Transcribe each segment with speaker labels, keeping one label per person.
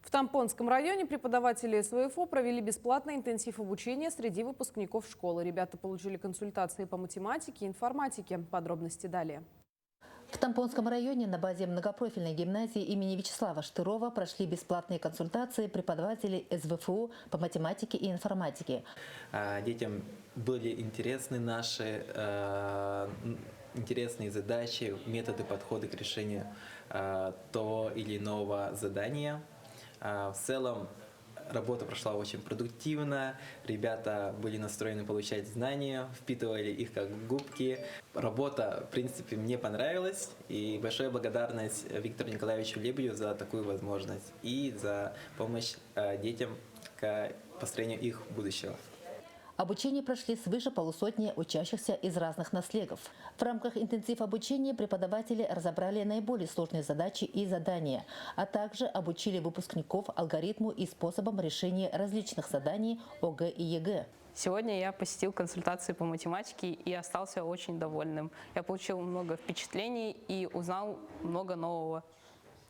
Speaker 1: В Тампонском районе преподаватели СВФО провели бесплатный интенсив обучения среди выпускников школы. Ребята получили консультации по математике и информатике. Подробности далее.
Speaker 2: В Тампонском районе на базе многопрофильной гимназии имени Вячеслава Штырова прошли бесплатные консультации преподавателей СВФУ по математике и информатике.
Speaker 3: Детям были интересны наши интересные задачи, методы, подходы к решению того или иного задания. В целом работа прошла очень продуктивно, ребята были настроены получать знания, впитывали их как губки. Работа, в принципе, мне понравилась, и большая благодарность Виктору Николаевичу Лебедю за такую возможность и за помощь детям к построению их будущего.
Speaker 2: Обучение прошли свыше полусотни учащихся из разных наследов. В рамках интенсив обучения преподаватели разобрали наиболее сложные задачи и задания, а также обучили выпускников алгоритму и способам решения различных заданий ОГЭ и ЕГЭ.
Speaker 4: Сегодня я посетил консультации по математике и остался очень довольным. Я получил много впечатлений и узнал много нового.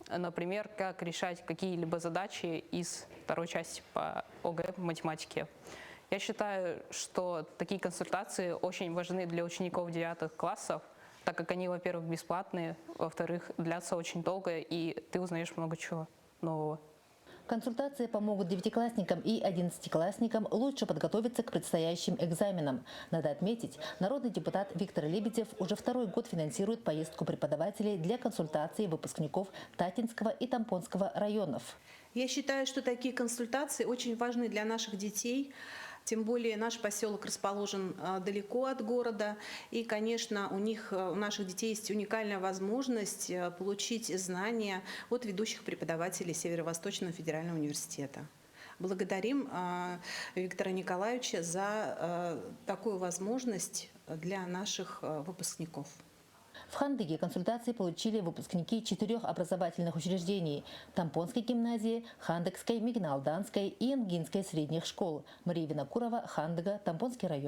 Speaker 4: Например, как решать какие-либо задачи из второй части по ОГЭ по математике. Я считаю, что такие консультации очень важны для учеников 9 классов, так как они, во-первых, бесплатные, во-вторых, длятся очень долго, и ты узнаешь много чего нового.
Speaker 2: Консультации помогут девятиклассникам и 11-классникам лучше подготовиться к предстоящим экзаменам. Надо отметить, народный депутат Виктор Лебедев уже второй год финансирует поездку преподавателей для консультаций выпускников Татинского и Тампонского районов.
Speaker 5: Я считаю, что такие консультации очень важны для наших детей. Тем более наш поселок расположен далеко от города. И, конечно, у наших детей есть уникальная возможность получить знания от ведущих преподавателей Северо-Восточного федерального университета. Благодарим Виктора Николаевича за такую возможность для наших выпускников.
Speaker 2: В Хандыге консультации получили выпускники 4 образовательных учреждений – Тампонской гимназии, Хандыгской, Мигналданской и Ингинской средних школ. Мария Винокурова, Хандыга, Тампонский район.